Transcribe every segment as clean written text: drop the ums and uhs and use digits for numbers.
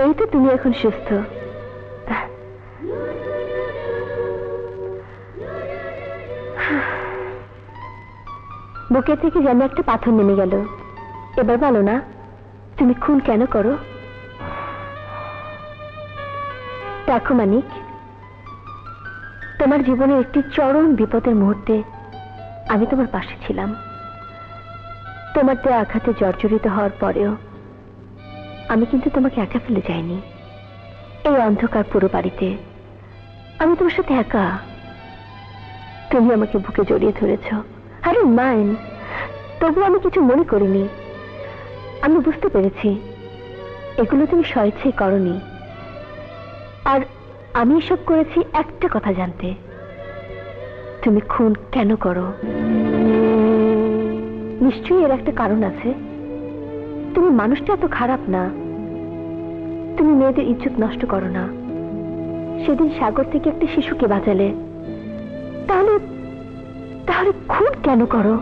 এই তো তুমি এখন সুস্থ। বুকে থেকে যেন একটা পাথর নেমে গেল। এবার বলো না, তুমি খুন কেন করো? দেখো মানিক, তোমার জীবনের একটি চরম বিপদের মুহূর্তে আমি তোমার পাশে ছিলাম। তোমার দেয়া আঘাতে জর্জরিত হওয়ার পরেও আমি কিন্তু তোমাকে একা ফেলে যাইনি। এই অন্ধকার পুরো বাড়িতে আমি তোমার সাথে একা। তুমি আমাকে বুকে জড়িয়ে ধরেছ, আরে মাইন। তবু আমি কিছু মনে করিনি। আমি বুঝতে পেরেছি এগুলো তুমি স্বেচ্ছায় করনি। আর আমি এসব করেছি একটা কথা জানতে, তুমি খুন কেন করো। নিশ্চয়ই এর একটা কারণ আছে। তুমি মানুষটা এত খারাপ না। তুমি মেয়েদের ইজ্জত নষ্ট করো না। সেদিন সাগর থেকে একটা শিশুকে বাঁচালে, তাহলে তাহলে খুন কেন করো?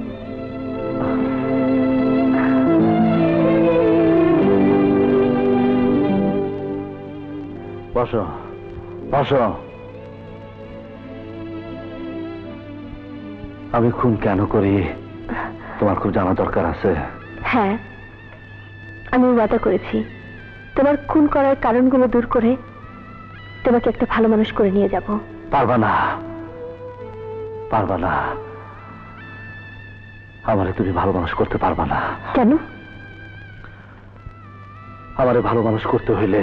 বসো বসো। আমি খুন কেন করি তোমার খুব জানা দরকার আছে। হ্যাঁ, আমি ওয়াদা করেছি তোমার খুন করার কারণগুলো দূর করে তোমাকে একটা ভালো মানুষ করে নিয়ে যাব। পারবা না, পারবা না। আমারে তুমি ভালো মানুষ করতে পারবা না। কেন? আমারে ভালো মানুষ করতে হইলে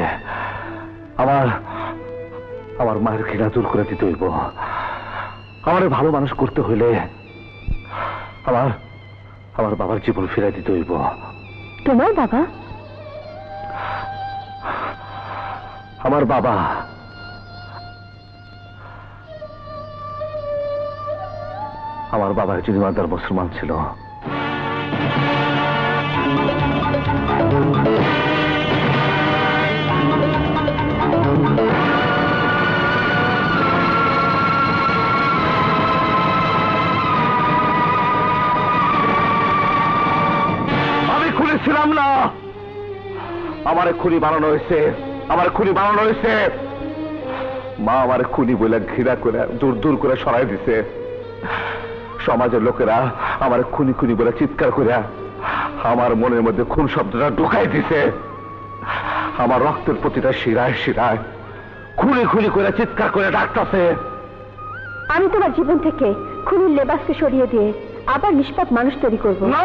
আমার আমার মায়ের ঘৃণা দূর করে দিতে হইব। আমারে ভালো মানুষ করতে হইলে আমার আমার বাবার জীবন ফিরাই দিতে হইব। তোমার বাবা? আমার বাবা আমার বাবা একজন ইমানদার মুসলমান ছিল। আমি খুনি ছিলাম না। আমারে খুনি বানানো হয়েছে, আমার খুনি বানানো হয়েছে। মা আমার খুনি বলে ঘৃণা করে দূর দূর করে সরাই দিছে। সমাজের লোকেরা আমার খুনি খুনি বলে চিৎকার করে আমার মনের মধ্যে খুন শব্দটা ঢুকাই দিছে। আমার রক্তের প্রতিটা শিরায় শিরায় খুনি খুনি করে চিৎকার করে ডাকতেছে। আমি তোমার জীবন থেকে খুনির লেবাসকে সরিয়ে দিয়ে আবার নিষ্পাপ মানুষ তৈরি করব না।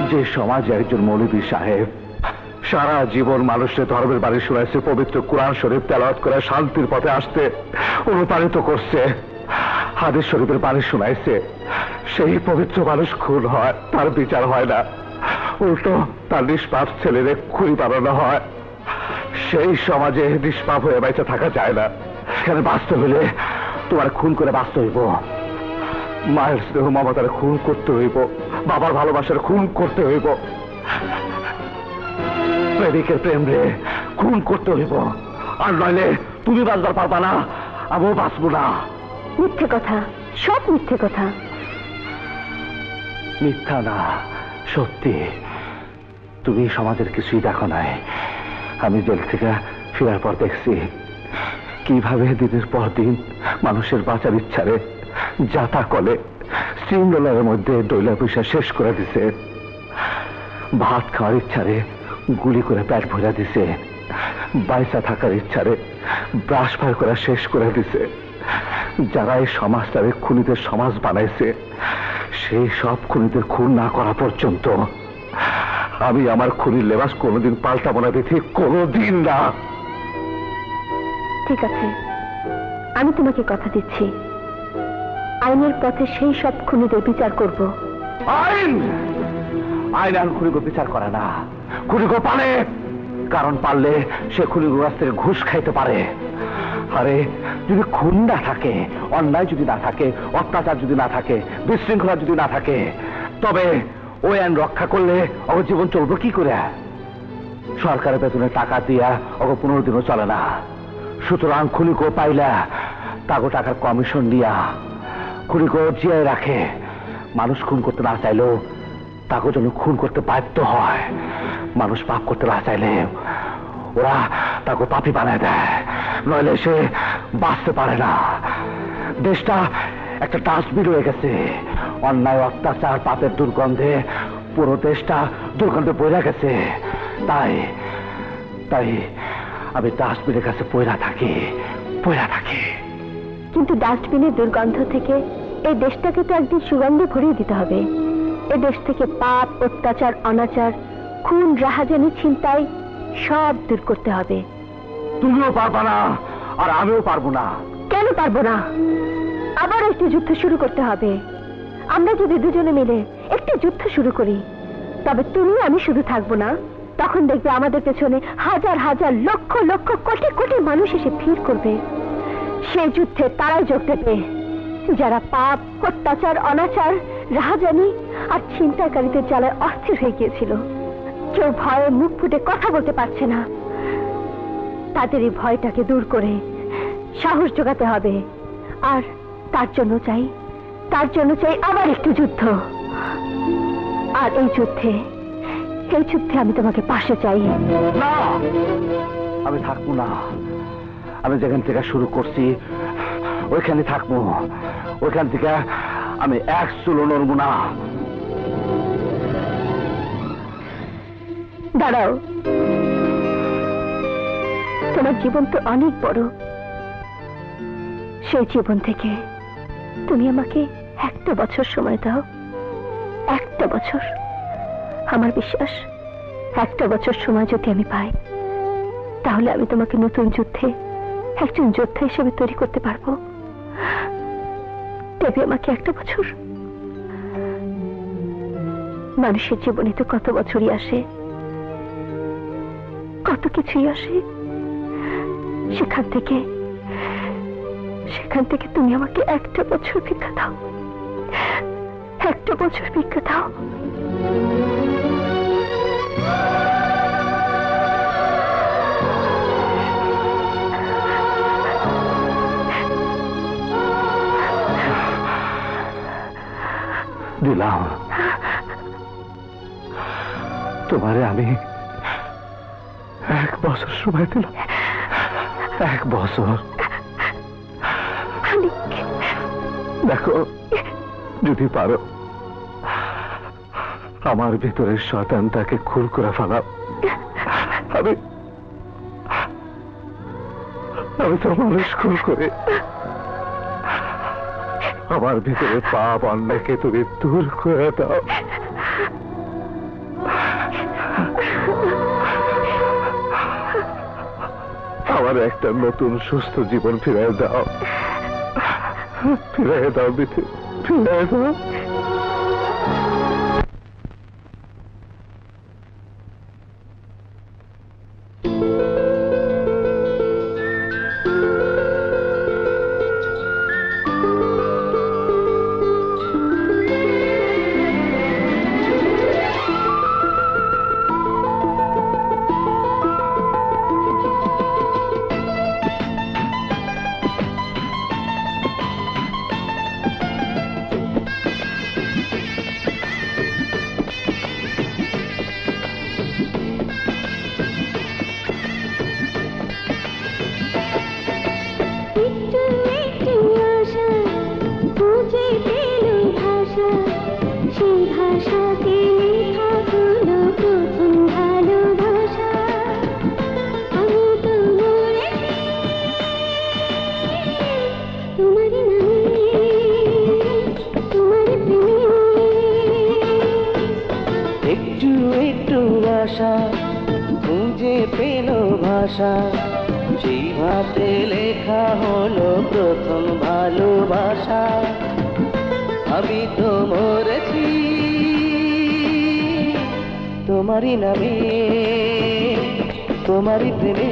যে সমাজে একজন মৌলভী সাহেব সারা জীবন মানুষের ধর্মের বাণী শোনাইছে, পবিত্র কোরআন শরীফ তেলাওয়াত করে শান্তির পথে আসতে অনুপ্রাণিত করছে, হাদিস শরীফের বাণী শোনাইছে, সেই পবিত্র মানুষ খুন হয়, তার বিচার হয় না, উল্টো তার নিষ্পাপ ছেলেরে খুনি বানানো হয়। সেই সমাজে নিষ্পাপ হয়ে বেঁচে থাকা যায় না। সেখানে বাঁচতে হইলে তোমার খুন করে বাঁচতে হইব। মায়ের স্নেহ মমতার খুন করতে হইব, বাবার ভালোবাসার খুন করতে হইব, প্রেমিকের প্রেম রে খুন করতে হইব। আর নইলে তুমি বাঁচবার পারবা না, আমিও বাঁচবো না। মিথ্যে কথা, সব মিথ্যে কথা। মিথ্যা না, সত্যি। তুমি সমাজের কিছুই দেখো নাই। আমি জেল থেকে ফেরার পর দেখছি কিভাবে দিনের পর দিন মানুষের বাঁচার ইচ্ছারে যাতা কলে শৃঙ্খলার মধ্যে ডইলা পয়সা শেষ করে দিছে। ভাত খাওয়ার ইচ্ছারে গুলি করে পেট ভরা দিছে। বাইসা থাকার ইচ্ছারে ব্রাশ ফার করা শেষ করে দিছে। যারা এই সমাজটারে খুনিদের সমাজ বানাইছে, সেই সব খুনিদের খুন না করা পর্যন্ত আমি আমার খুনির লেবাস কোনোদিন পাল্টাবো না দেখি, কোনোদিন না। ঠিক আছে, আমি তোমাকে কথা দিচ্ছি, আইনের পথে সেই সব খুনিদের বিচার করব। আইন আইন আর খুনিকে বিচার করে না, খুনিকে পালে। কারণ পারলে সে খুনির কাছ থেকে ঘুষ খাইতে পারে। আরে যদি খুন না থাকে, অন্যায় যদি না থাকে, অত্যাচার যদি না থাকে, বিশৃঙ্খলা যদি না থাকে, তবে ওই আইন রক্ষা করলে ওর জীবন চলবে কি করে? সরকারের বেতনে টাকা দিয়া ওকে 15 দিনও চলে না। সুতরাং খুনিকে পাইলা তাকে টাকার কমিশন দিয়া খুনিকে জিয়ায় রাখে। মানুষ খুন করতে না চাইলেও তাকে যেন খুন করতে বাধ্য হয়। মানুষ পাপ করতে না চাইলে ওরা তাকে পাপী বানায় দেয়, নইলে সে বাঁচতে পারে না। দেশটা একটা ডাস্টবিন হয়ে গেছে। অন্যায়, অত্যাচার, পাপের দুর্গন্ধে পুরো দেশটা দুর্গন্ধে বইরা গেছে। তাই তাই আমি ডাস্টবিনের কাছে পয়রা থাকি। কিন্তু ডাস্টবিনের দুর্গন্ধ থেকে এই দেশটাকে তো একদিন সুগন্ধে ভরিয়ে দিতে হবে। এ দেশ থেকে পাপ, অত্যাচার, অনাচার, খুন, রাহাজানি, ছিনতাই সব দূর করতে হবে। তুমিও পারবা না, আর আমিও পারবো না। কেন পারবো না? আবার একটি যুদ্ধ শুরু করতে হবে। আমরা যদি দুজনে মিলে একটি যুদ্ধ শুরু করি, তবে তুমি আমি শুধু থাকবো না, তখন দেখবে আমাদের পেছনে হাজার হাজার, লক্ষ লক্ষ, কোটি কোটি মানুষ এসে ভিড় করবে। সেই যুদ্ধে তারাই যোগ দেবে যারা পাপ, অত্যাচার, অনাচার, রাহাজানি আর ছিনতাইকারীদের জ্বালায় অস্থির হয়ে গিয়েছিল। কেউ ভয়ে মুখ ফুটে কথা বলতে পারছে না। তাদের এই ভয়টাকে দূর করে সাহস জোগাতে হবে। আর তার জন্য চাই আবার একটু যুদ্ধ। আর এই যুদ্ধে আমি তোমাকে পাশে চাই। না, আমি থাকবো না। আমি যেখান থেকে শুরু করছি ওইখানে থাকবো। ওইখান থেকে আমি এক চুলো নড়বো না। দাঁড়াও, তোমার জীবন তো অনেক বড়। সেই জীবন থেকে তুমি আমাকে একটা বছর সময় দাও। একটা বছর। আমার বিশ্বাস, একটা বছর সময় যদি আমি পাই, তাহলে আমি তোমাকে নতুন যুদ্ধে একজন যোদ্ধা হিসেবে তৈরি করতে পারবো। দেবে আমাকে একটা বছর? মানুষের জীবনে তো কত বছরই আসে, কত কিছুই আসে। সেখান থেকে তুমি আমাকে একটা বছর ভিক্ষা দাও। একটা বছর ভিক্ষা দাও। দিলাম তোমারে, আমি এক বছর সময় দিলাম। এক বছর। দেখো, যদি পারো আমার ভিতরের শয়তানটাকে খুন করে ফেলাও। আমি তো মানুষ খুন করে আমার ভিতরে পাপ, অন্যায়কে তুমি দূর করে দাও। আমার একটা নতুন সুস্থ জীবন ফিরিয়ে দাও। ফিরিয়ে দাও বিথি, ফিরিয়ে দাও। খুঁজে পেল ভাষা, সেই ভাতে লেখা হলো প্রথম ভালোবাসা। আমি তো মরেছি তোমারই নামে, তোমারই প্রেমে।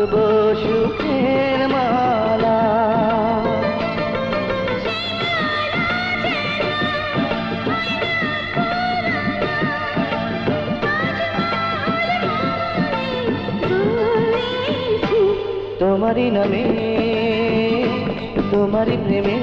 বাঁধবো সুখের মালা। তোমারই নামে তোমারই প্রেমে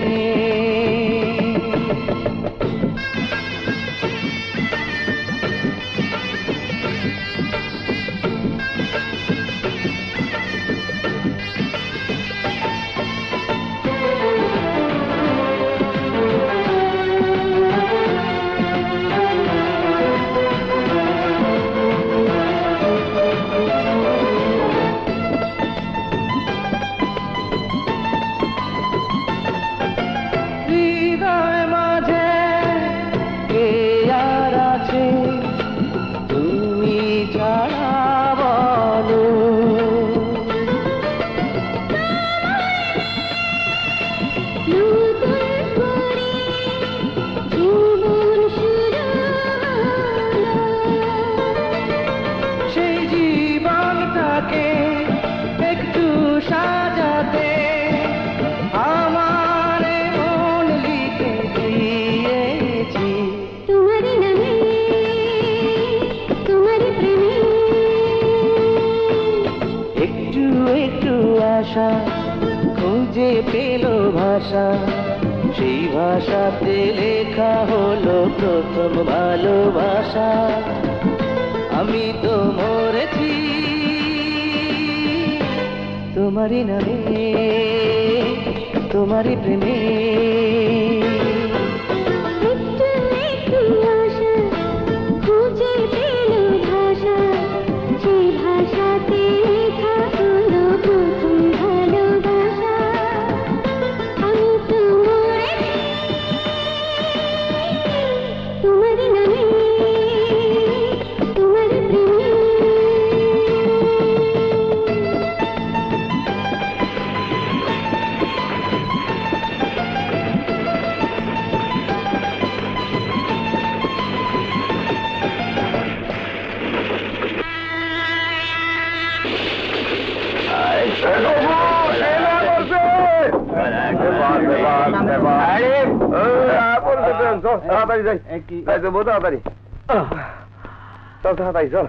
হৃদয় মাঝে কে আর আছে তুমি ছাড়া বলো। সেই জীবনটাকে একটু সাজাতে আমার মন লিখে দিয়েছি তোমারই নামে তোমারই প্রেমে। একটু একটু আশা খুঁজে পেল ভাষা, সেই ভাষাতে লেখা হলো প্রথম ভালোবাসা। আমি তো মরেছি তোমারই নামে তোমারই প্রেমে। একটু একটু আশা খুঁজে পেল ভাষা, সেই ভাষাতে লেখা হলো প্রথম ভালোবাসা। আমি তো মরেছি তোমারই নামে তোমারই প্রেমে। তাড়াতাড়ি যাই, তাড়াতাড়ি চল, তাড়াতাড়ি চল।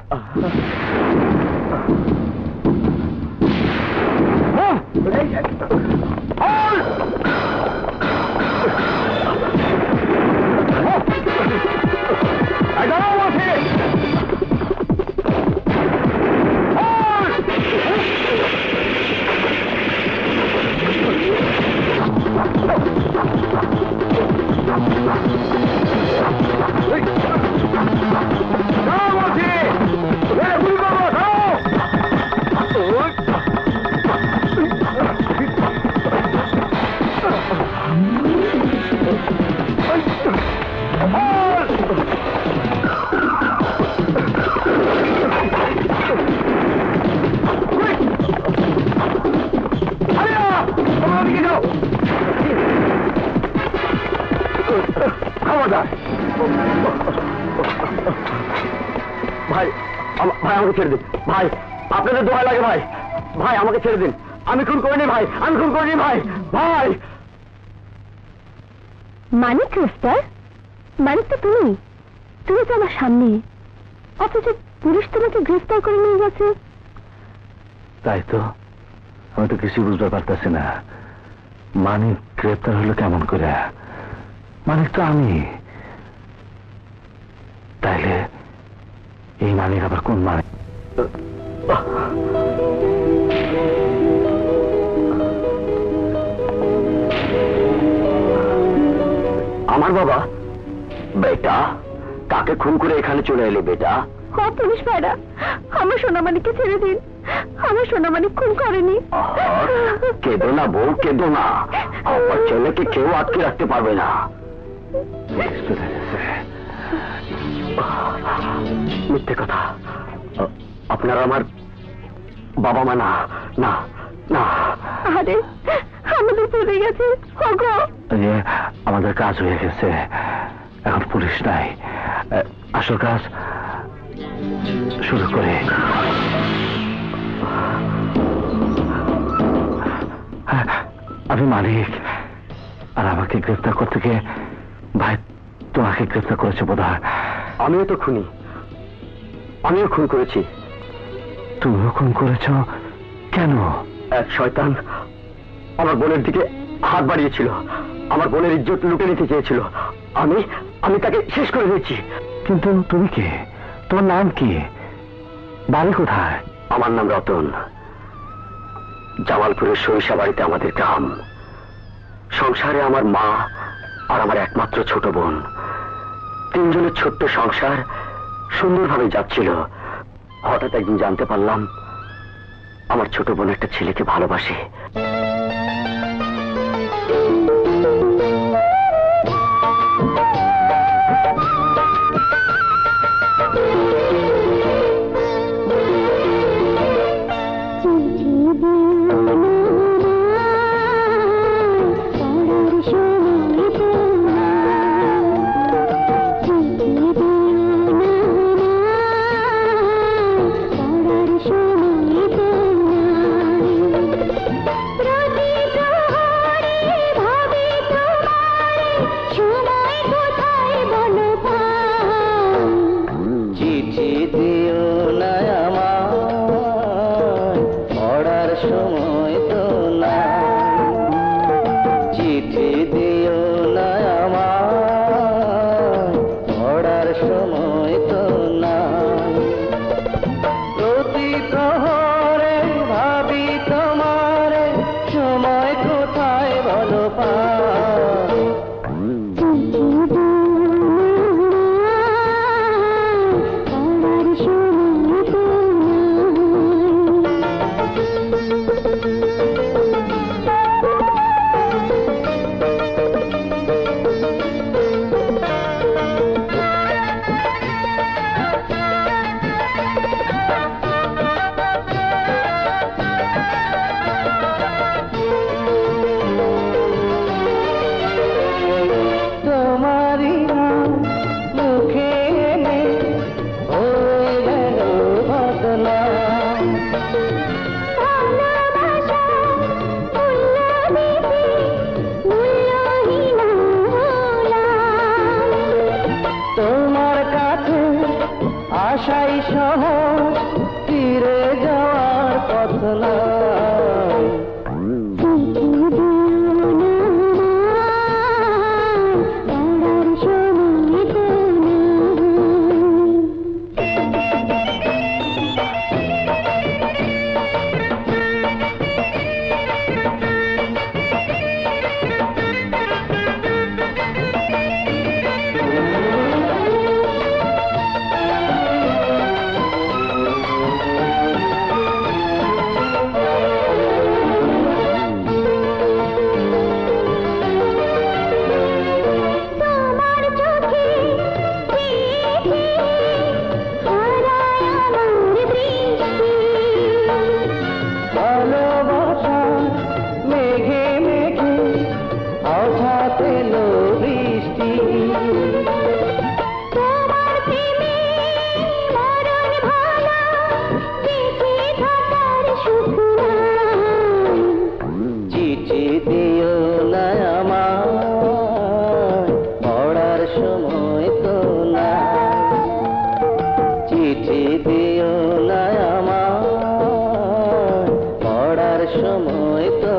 ভাই ভাই আমাকে ছেড়ে দিন ভাই, আপনাদের দোয়া লাগে ভাই, ভাই আমাকে ছেড়ে দিন, আমি খুন করিনি ভাই, আমি খুন করিনি ভাই, ভাই। মানিক গ্রেফতার? মানিক তো তুমি, তুমি তো আমার সামনে, অথচ পুলিশ তোমাকে গ্রেফতার করে নিয়ে গেছে। তাই তো, আমি তো কিছু বুঝতে পারতেছি না, মানিক গ্রেপ্তার হলো কেমন করে? মানিক তো আমি, তাইলে এই মানিক আবার কোন মানিক? আমার বাবা? বেটা, কাকে খুন করে এখানে চলে এলে বেটা? পুলিশ ভাইরা, আমার সোনামানিককে ছেড়ে দিন, আমার সোনামানিক খুন করেনি। কেঁদো না বউ, কেঁদো না, আমার ছেলেকে কেউ আটকে রাখতে পারবে না। মিথ্যে কথা, আপনারা আমার বাবা মা না, না না। আরে আমাদের চলে গেছে, আমাদের কাজ হয়ে গেছে, এখন পুলিশ নাই, আসল কাজ শুরু করে। আমি মালিক, আর আমাকে গ্রেফতার করতে গিয়ে ভাই তোমাকে গ্রেফতার করেছে বোধ হয়। আমিও তো খুনি, আমিও খুন করেছি। তুমিও খুন করেছ? কেন? এক শয়তান আমার বোনের দিকে হাত বাড়িয়েছিল, আমার বোনের ইজ্জত লুটে নিতে চেয়েছিল। আমি আমি তাকে শেষ করে দিয়েছি। কিন্তু তুমি কে? তোমার নাম কি? বাড়ি কোথায়? আমার নাম রতন। জামালপুরের সরিষা বাড়িতে আমাদের গ্রাম। সংসারে আমার মা আর আমার একমাত্র ছোট বোন। তিনজনের ছোট্ট সংসার সুন্দরভাবে যাচ্ছিল। হঠাৎ একদিন জানতে পারলাম আমার ছোট বোন একটা ছেলেকে ভালোবাসে। আশাই সহজ ফিরে যাওয়ার পথ নয়। সময় তো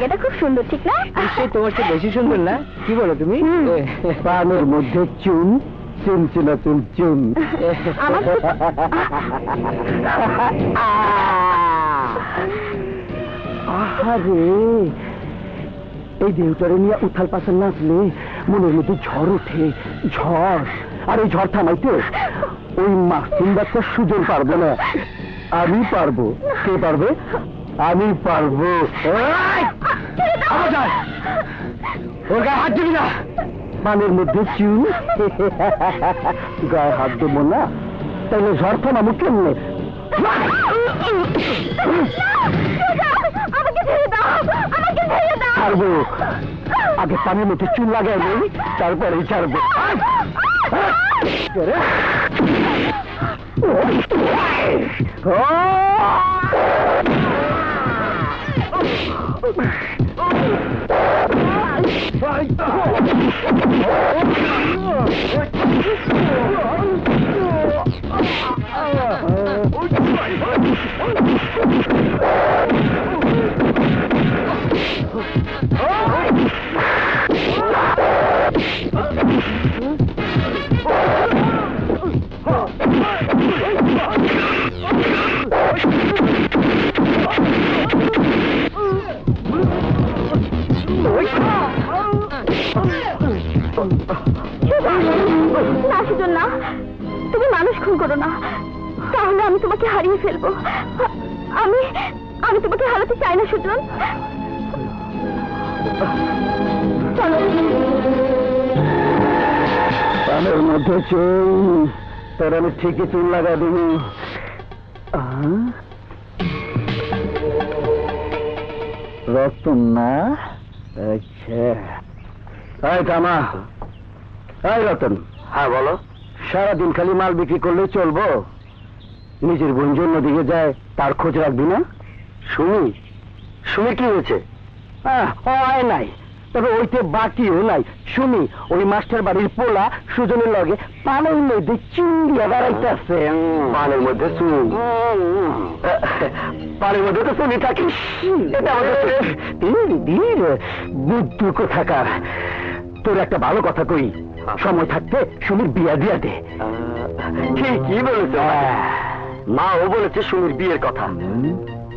জায়গাটা খুব সুন্দর, ঠিক না? নিশ্চয়ই তোমার চেয়ে বেশি সুন্দর না, কি বলো তুমি? পানের মধ্যে চুন, চুন চুনা চুন চুন। আমার তো- আহারে, এই দেহটারে নিয়ে উথাল পাথাল নাচলে মনের মধ্যে ঝড় ওঠে, ঝড়। আর এই ঝড় থামাইতে ওই মাসুম বাচ্চা সুজন পারবে না, আমি পারবো। কে পারবে? আমি পারবো। এই! আবার ওর গায়ে হাত দিবি না। পানের মধ্যে চুন, গায়ে হাত দেবো না, তাহলে ঝড় থামাবো কেমনে? আমাকে ছেড়ে দাও, আমাকে ছেড়ে দাও। ছাড়বো, আগে পানির মধ্যে চুন লাগাই নেই, তারপরেই ছাড়বো। না সুজন, না, তুমি মানুষ খুন করো না, তাহলে আমি তোমাকে হারিয়ে ফেলবো। আমি আমি তোমাকে হারাতে চাই না সুজন। চলো। পানের মধ্যে চুন, তোর আমি ঠিকই চুন লাগা দিবি। রতন না? আচ্ছা, এই কামা, এই রতন। হ্যাঁ বলো। সারাদিন খালি মাল বিক্রি করলেই চলবো? নিজের বোন জন্য দিকে যায়, তার খোঁজ রাখবি না? সুমি, সুমি কি হয়েছে? হয় নাই, তবে ওইতে বাকিও নাই। শুনি ওই মাস্টার বাড়ির পোলা সুজনের লগে পানের মধ্যে চুন দিয়া বেড়াইতেছে। পানের মধ্যে চুন? পানের মধ্যে তো চুনি থাকিস, এটা আমাদের বুদ্ধু কোথাকার। তোর একটা ভালো কথা কই, সময় থাকতে সুমির বিয়া দিয়া দে। ঠিকই বলেছে মা, ও বলেছে সুমির বিয়ের কথা।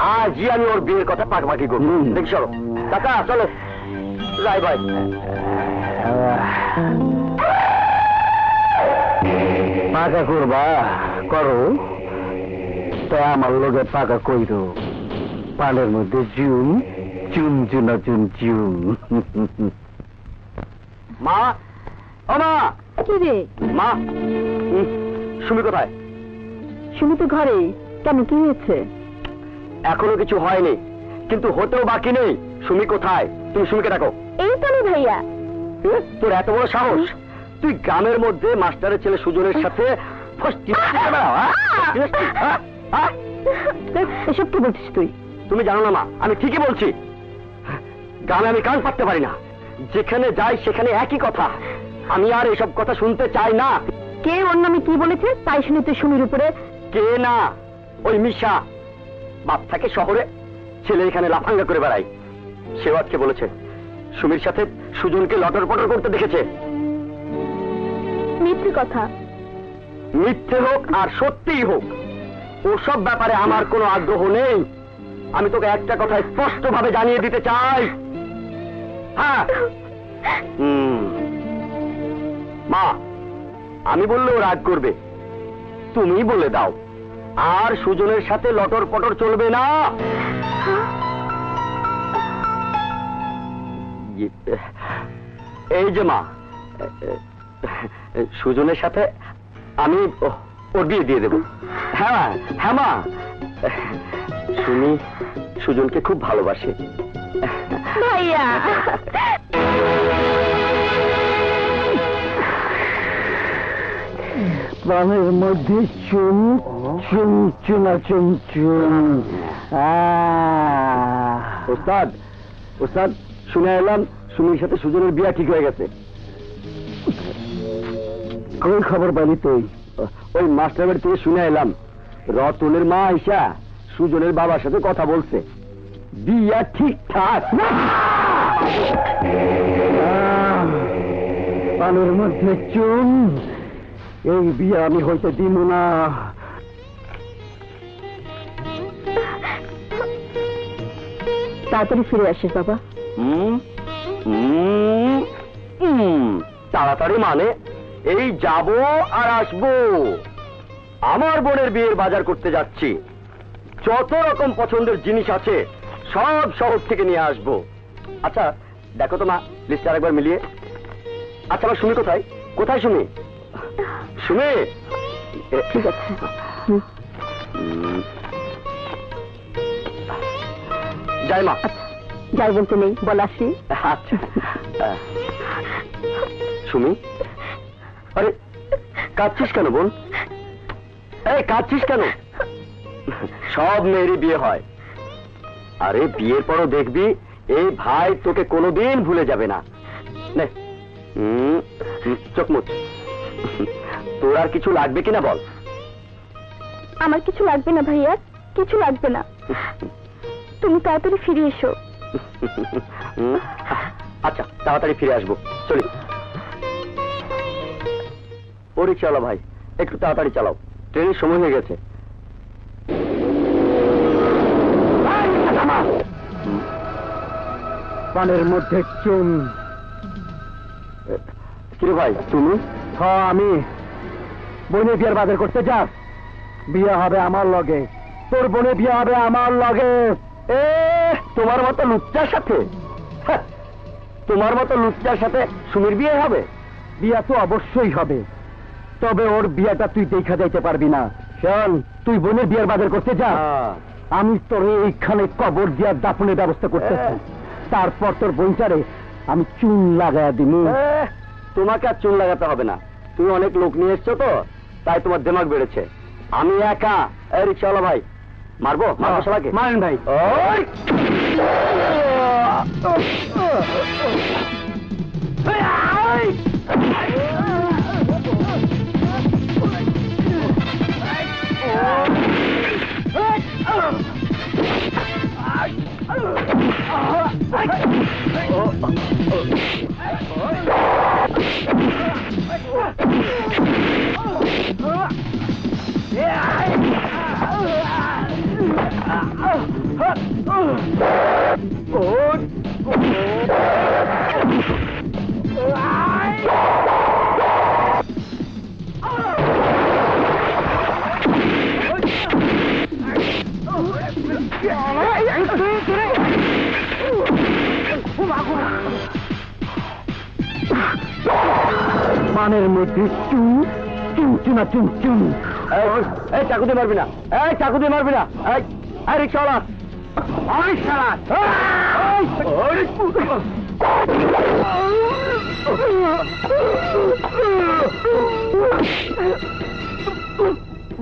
আজই আমি ওর বিয়ের কথা পাকপাকি করবো। দেখি চলো কাকা, চলো যাই ভাই। পাকা করবা করো, তো আমার লোকে পাকা কইরো। পানের মধ্যে চুন, চুন চুনা চুন চুন। মা, ও মা। কি রে? মা, সুমি কোথায়? সুমি তো ঘরে। কেন, কি হয়েছে? এখনো কিছু হয়নি, কিন্তু হতেও বাকি নেই। সুমি কোথায়? তুমি সুমিকে ডাকো। এই তো আমি ভাইয়া। তোর এত বড় সাহস, তুই গ্রামের মধ্যে মাস্টারের ছেলে সুজনের সাথে এসব কি বলছিস তুই? তুমি জানো না মা, আমি ঠিকই বলছি। গ্রামে আমি কান পাততে পারি না, যেখানে যাই সেখানে একই কথা। আমি আর এসব কথা শুনতে চাই না। কে ওর নামে কি বলেছে তাই শুনে তুই সুমির উপরে? কে না, ওই মিশা। বাপ থাকে শহরে, ছেলে এখানে লাফাঙ্গা করে বেড়ায়। সেও আজকে বলেছে সুমির সাথে সুজনকে লটর পটর করতে দেখেছে। মিথ্যে কথা। মিথ্যে হোক আর সত্যিই হোক, ওসব ব্যাপারে আমার কোনো আগ্রহ নেই। আমি তোকে একটা কথা স্পষ্ট ভাবে জানিয়ে দিতে চাই। হ্যাঁ, মা, আমি বললেও রাগ করবে, তুমি বলে দাও। আর সুজনের সাথে লটর পটর চলবে না। এই যে মা, সুজনের সাথে আমি ওর বিয়ে দিয়ে দেব। হ্যাঁ হ্যাঁ মা, সুমি সুজনকে খুব ভালোবাসে। ভাইয়া, পানের মধ্যে চুন, চুন চুনা চুন চুন। ওস্তাদ, ওস্তাদ, শুনে এলাম সুমির সাথে সুজনের বিয়া ঠিক হয়ে গেছে। কোন খবর পালি তুই? ওই মাস্টার বাড়ি থেকে শুনে এলাম রতনের মা আইসা সুজনের বাবার সাথে কথা বলছে। বিয়া ঠিকঠাক পানের মধ্যে চুন, এই বিয়ে আমি হইতে দিব না। তাড়াতাড়ি ফিরে আসিস বাবা। তাড়াতাড়ি মানে এই যাব আর আসবো। আমার বোনের বিয়ের বাজার করতে যাচ্ছি, যত রকম পছন্দের জিনিস আছে সব শহর থেকে নিয়ে আসবো। আচ্ছা দেখো তো মা, লিস্ট আরেকবার মিলিয়ে। আচ্ছা আমার সুমি কোথায়? কোথায় সুমি? সুমি ঠিক আছে। যাই মা। যাই বলতে নেই, বল আসি। আচ্ছা সুমি, আরে কাঁদছিস কেন বোন? এই কাঁদছিস কেন? সব মেয়েরই বিয়ে হয়, আরে বিয়ের পরও দেখবি এই ভাই তোকে কোনোদিন ভুলে যাবে না। নে চোখ মুচ। তোর আর কিছু লাগবে কিনা বল? আমার কিছু লাগবে না ভাইয়া, কিছু লাগবে না। তুমি তাড়াতাড়ি ফিরে এসো। আচ্ছা তাড়াতাড়ি ফিরে আসবো, চলি। পরিচালা ভাই একটু তাড়াতাড়ি চালাও, ট্রেনের সময় হয়ে গেছে। পানের মধ্যে চুন। কিরে ভাই তুমি? আমি বোনের বিয়ের বাজার করতে যাস? বিয়ে হবে আমার লগে, তোর বোনের বিয়ে হবে আমার লগে। তোমার মতো লুচ্চার সাথে? তোমার মতো লুচ্চার সাথে সুমির বিয়ে হবে? বিয়া তো অবশ্যই হবে, তবে ওর বিয়েটা তুই দেখা যাইতে পারবি না। শোন, তুই বোনের বিয়ের বাজার করতে যা, আমি তোর এইখানে কবর দিয়া দাফনের ব্যবস্থা করতেছি। তারপর তোর বোনটারে আমি চুন লাগাইয়া দিব। তোমাকে আর চুন লাগাতে হবে না, তুমি অনেক লোক নিয়ে এসছো তো, তাই তোমার দিমাগ বেড়েছে। আমি একা। এই রিক্সাওয়ালা ভাই, মারবো মারবো সবাইকে। মারেন ভাই। মানের মধ্যে চুন চুন চুনা চুন চুন। এই চাকু দিয়ে মারবি না, এই চাকু দিয়ে মারবি না। এই রিক্সাওয়ালা,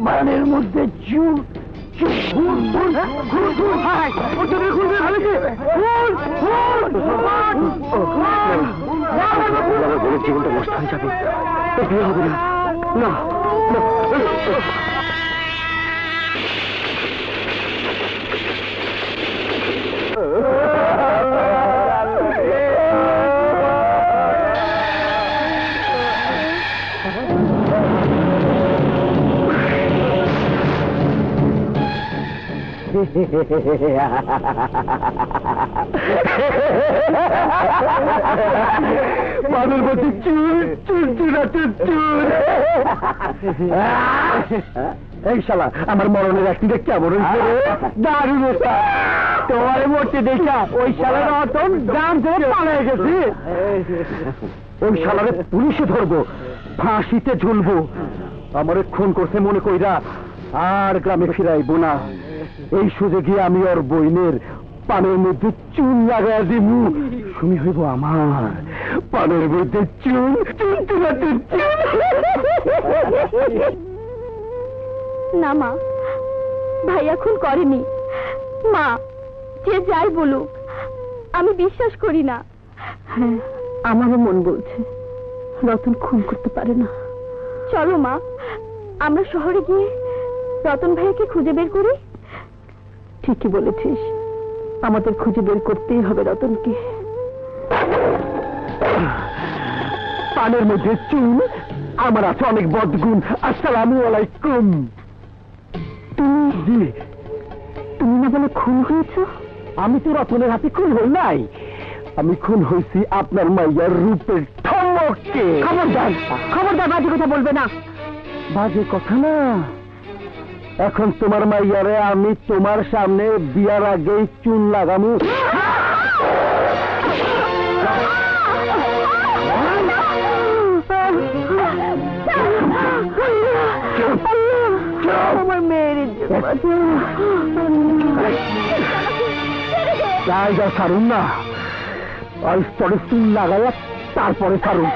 মানের মধ্যে চুন জীবনটা নষ্ট হয়ে যাবে, বিয়ে হবে না। না মানুষ বলছে চুন চুন চুনা চুন চুন। এই শালা আমার মরণের একদিকে কেমন হয়েছে? দারুণ। তোমার মরতে দেখা ওই শালার মতন গ্রাম থেকে পালিয়ে গেছি। ওই শালারে পুলিশে ধরবো, ফাঁসিতে ঝুলবো। আমার খুন করছে মনে কইরা আর গ্রামে ফিরাইবো না। এই সুযোগে আমি ওর বইনের পানের মধ্যে চুন লাগাই দিব। শুনি হইব আমার পানের মধ্যে চুন চুন চুনা চুন চুন। না মা, ভাইয়া খুন করেনি। মা, যে যাই বলুক আমি বিশ্বাস করি না। হ্যাঁ, আমারও মন বলছে রতন খুন করতে পারে না। চলো মা, আমরা শহরে গিয়ে রতন ভাইয়াকে খুঁজে বের করি। ঠিকই বলেছিস, আমাদের খুঁজে বের করতেই হবে রতনকে। পানের মধ্যে চুল, আমার আছে অনেক বদগুণ। আসসালামু আলাইকুম। তুমি তুমি না বলে খুন হয়েছ? আমি তো রতনের হাতে খুন হই নাই, আমি খুন হয়েছি আপনার মাইয়ার রূপের ঠমকে। খবরদার, খবরদার, বাজে কথা বলবে না। বাজে কথা না, এখন তোমার মাইয়ারে আমি তোমার সামনে বিয়ার আগেই চুল লাগামু। আমার মেয়ের জায়গা ছাড়ুন না, আর স্তরে চুল লাগাইয়া তারপরে ছাড়ুন।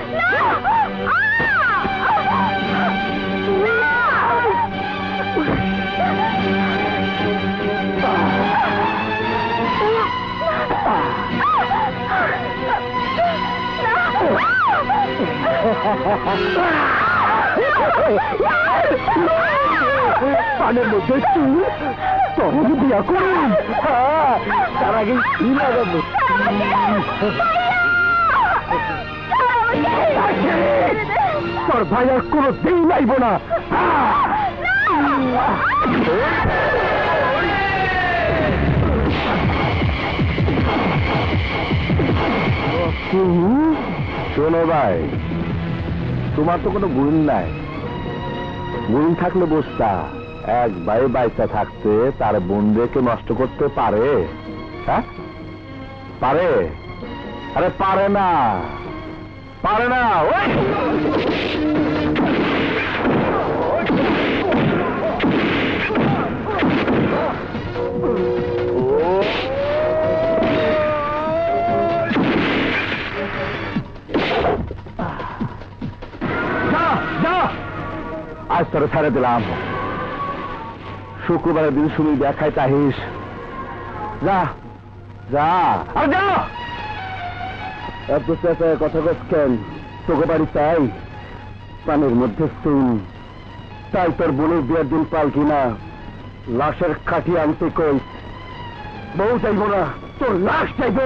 পানের মধ্যে চুল, তখন বিয়া করুন। তার আগে কি লাগাবো? তোর ভাই আর কোনো দিন লাইব না। শোনো ভাই, তোমার তো কোনো গুণ নাই। গুণ থাকলে বসতা, এক ভাই বাইচা থাকতে তার বোনদেরকে নষ্ট করতে পারে? হ্যাঁ, পারে? আরে পারে না, পারে না। ওই আজ তোরে ছেড়ে দিলাম, শুক্রবারের দিন শুনি দেখাই চাহিস। যা যা, আর যা। এত চেঁচায় কথা বলছেন, তোকে বাড়ি চাই, পানের মধ্যে চুল, তাই তোর বোনের বিয়ের দিন পালকি না, লাশের কাঠি আনতে কই। বউ চাইব না, তোর লাশ চাইব।